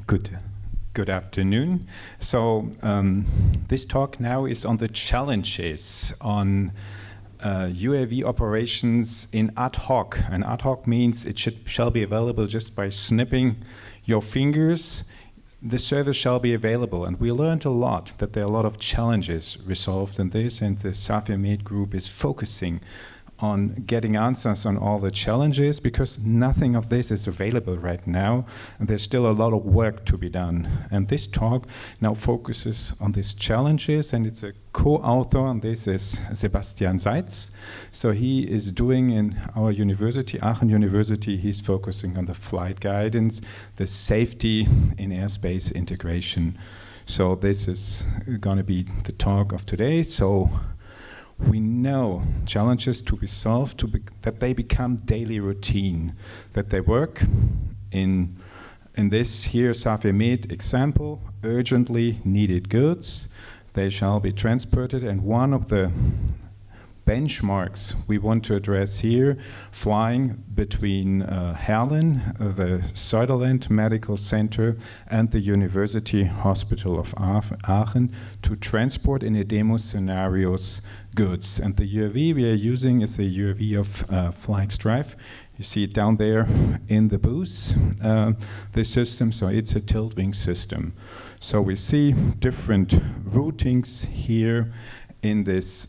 Good afternoon. So this talk now is on the challenges on UAV operations in ad hoc. And ad hoc means it shall be available just by snipping your fingers. The service shall be available, and we learned a lot that there are a lot of challenges resolved in this, and the SAFIR-Med group is focusing on getting answers on all the challenges, because nothing of this is available right now, and there's still a lot of work to be done. And this talk now focuses on these challenges, and it's a co-author, and this is Sebastian Seitz. So he is doing in our university, Aachen University, he's focusing on the flight guidance, the safety in airspace integration. So this is going to be the talk of today. So we know challenges to be solved, that they become daily routine, that they work in this here SAFIR-Med example, urgently needed goods. They shall be transported, and one of the benchmarks we want to address here, flying between Aachen, the Sutherland Medical Center, and the University Hospital of Aachen to transport in a demo scenarios goods. And the UAV we are using is a UAV of FlightStrive. You see it down there in the booth, the system, so it's a tilt-wing system. So we see different routings here in this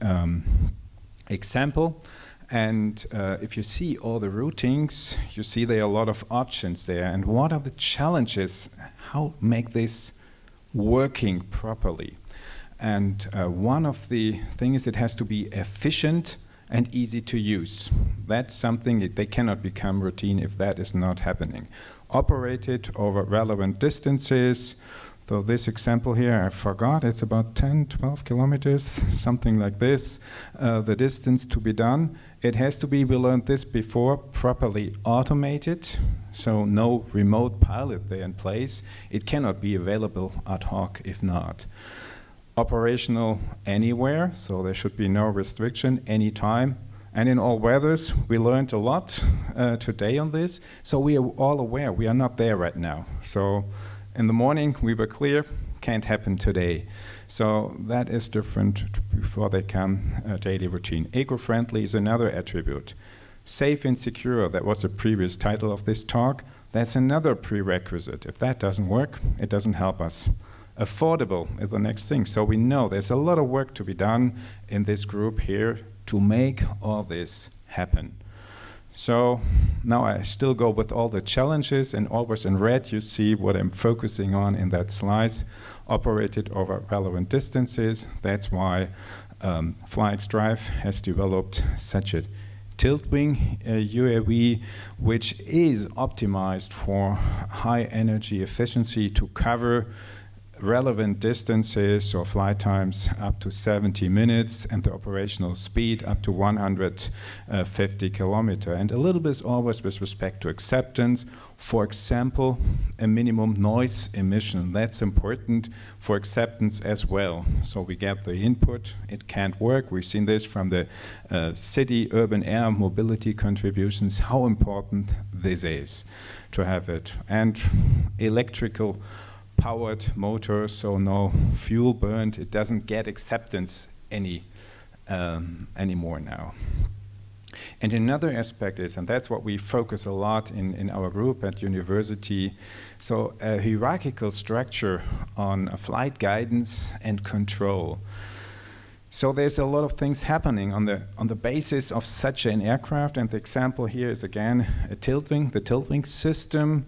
example, and if you see all the routings, you see there are a lot of options there. And what are the challenges? How make this working properly? And one of the things is it has to be efficient and easy to use. That's something they cannot become routine if that is not happening. Operated over relevant distances. So this example here, I forgot, it's about 10, 12 kilometers, something like this, the distance to be done. It has to be, we learned this before, properly automated, so no remote pilot there in place. It cannot be available ad hoc if not. Operational anywhere, so there should be no restriction anytime. And in all weathers, we learned a lot today on this, so we are all aware we are not there right now. So in the morning, we were clear, can't happen today. So that is different before they come daily routine. Eco-friendly is another attribute. Safe and secure, that was the previous title of this talk. That's another prerequisite. If that doesn't work, it doesn't help us. Affordable is the next thing. So we know there's a lot of work to be done in this group here to make all this happen. So now I still go with all the challenges, and always in red you see what I'm focusing on in that slice, operated over relevant distances. That's why FlightStrive has developed such a tilt-wing UAV, which is optimized for high energy efficiency to cover relevant distances or flight times up to 70 minutes and the operational speed up to 150 kilometers. And a little bit always with respect to acceptance. For example, a minimum noise emission. That's important for acceptance as well. So we get the input, it can't work. We've seen this from the city urban air mobility contributions, how important this is to have it. And electrical powered motor, so no fuel burned. It doesn't get acceptance anymore now. And another aspect is, and that's what we focus a lot in our group at university, so a hierarchical structure on flight guidance and control. So there's a lot of things happening on the basis of such an aircraft, and the example here is again a tilt-wing, the tilt-wing system.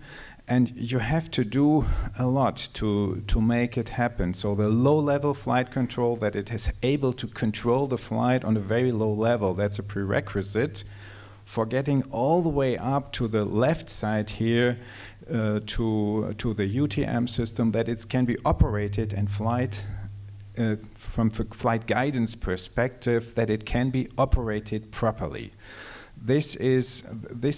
And you have to do a lot to make it happen. So the low-level flight control, that it is able to control the flight on a very low level, that's a prerequisite for getting all the way up to the left side here to the UTM system, that it can be operated and flight from the flight guidance perspective, that it can be operated properly. This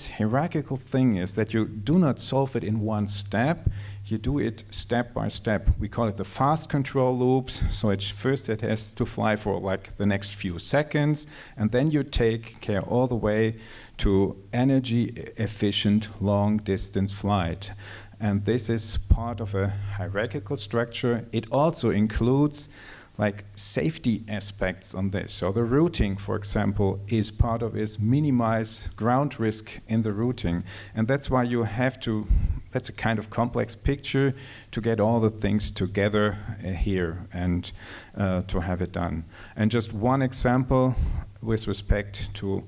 hierarchical thing is that you do not solve it in one step, you do it step by step. We call it the fast control loops. So first it has to fly for like the next few seconds, and then you take care all the way to energy efficient long distance flight. And this is part of a hierarchical structure. It also includes like safety aspects on this. So the routing, for example, is part of is minimize ground risk in the routing. And that's why you have to, that's a kind of complex picture to get all the things together here and to have it done. And just one example with respect to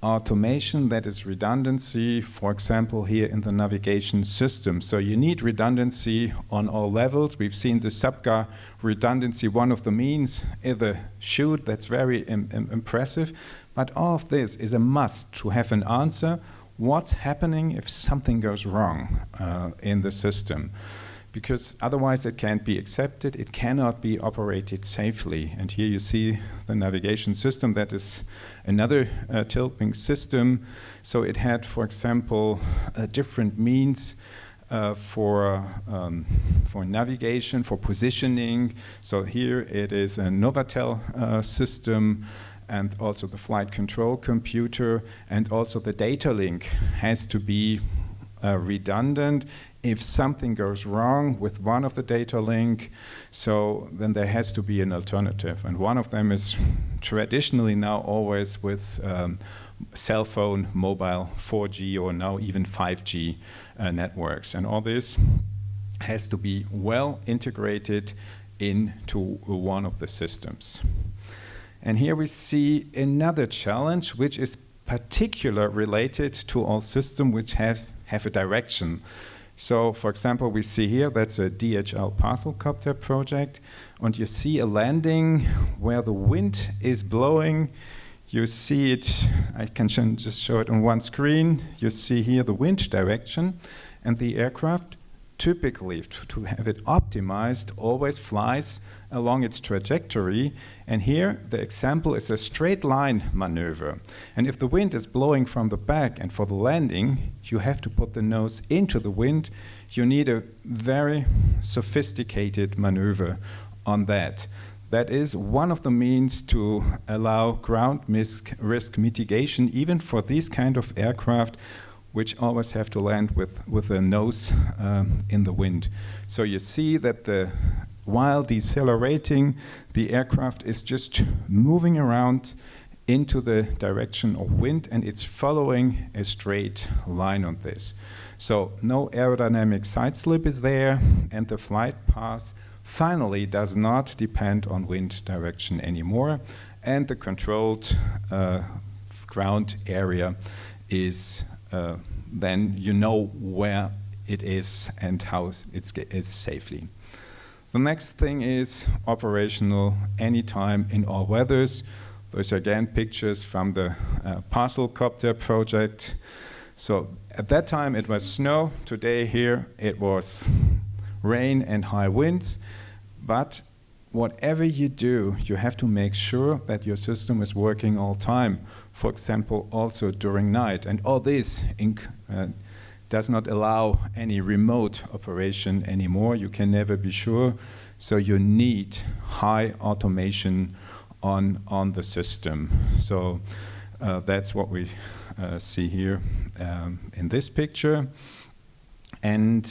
automation, that is redundancy, for example, here in the navigation system. So you need redundancy on all levels. We've seen the subcar redundancy, one of the means in the chute. That's very impressive. But all of this is a must to have an answer. What's happening if something goes wrong in the system? Because otherwise it can't be accepted, it cannot be operated safely. And here you see the navigation system. That is another tilting system. So it had, for example, different means for navigation, for positioning. So here it is a Novatel system, and also the flight control computer, and also the data link has to be redundant. If something goes wrong with one of the data link, so then there has to be an alternative. And one of them is traditionally now always with cell phone, mobile, 4G, or now even 5G networks. And all this has to be well integrated into one of the systems. And here we see another challenge, which is particular related to all systems which have a direction. So, for example, we see here, that's a DHL parcel copter project, and you see a landing where the wind is blowing. You see it, I can just show it on one screen. You see here the wind direction, and the aircraft typically, to have it optimized, always flies along its trajectory. And here the example is a straight line maneuver. And if the wind is blowing from the back, and for the landing you have to put the nose into the wind, you need a very sophisticated maneuver on that. That is one of the means to allow ground risk mitigation, even for these kind of aircraft, which always have to land with a nose in the wind. So you see that while decelerating, the aircraft is just moving around into the direction of wind, and it's following a straight line on this. So no aerodynamic side slip is there, and the flight path finally does not depend on wind direction anymore, and the controlled ground area is then you know where it is and how it's safely. The next thing is operational anytime in all weathers. Those are again pictures from the parcel copter project. So at that time it was snow. Today here it was rain and high winds. But whatever you do, you have to make sure that your system is working all time. For example, also during night. And all this does not allow any remote operation anymore. You can never be sure. So you need high automation on the system. So that's what we see here in this picture. And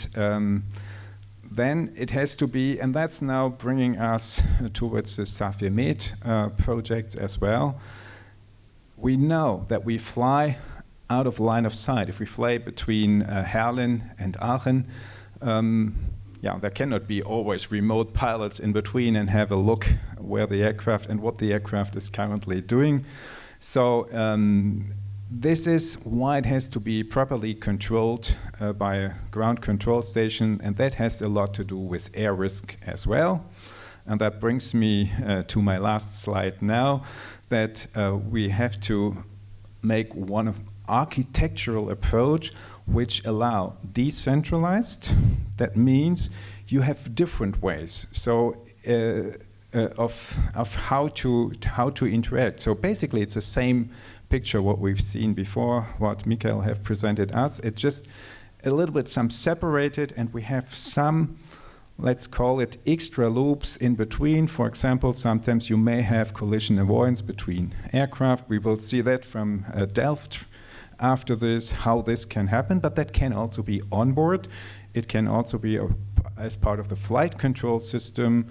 then it has to be, and that's now bringing us towards the SAFIR-Med projects as well. We know that we fly out of line of sight. If we fly between Herlin and Aachen, there cannot be always remote pilots in between and have a look where the aircraft and what the aircraft is currently doing. So this is why it has to be properly controlled by a ground control station, and that has a lot to do with air risk as well. And that brings me to my last slide now, that we have to make one of architectural approach which allow decentralized. That means you have different ways of how to interact. So basically it's the same picture what we've seen before, what Michael have presented us. It's just a little bit some separated, and we have some, let's call it extra loops in between. For example, sometimes you may have collision avoidance between aircraft. We will see that from Delft after this, how this can happen, but that can also be on board. It can also be as part of the flight control system.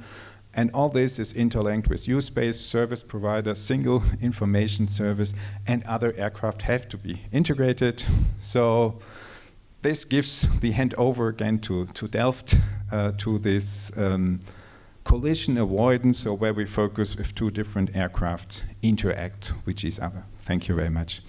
And all this is interlinked with U-Space, service provider, single information service, and other aircraft have to be integrated. So this gives the handover again to Delft, to this collision avoidance, so where we focus if two different aircraft interact with each other. Thank you very much.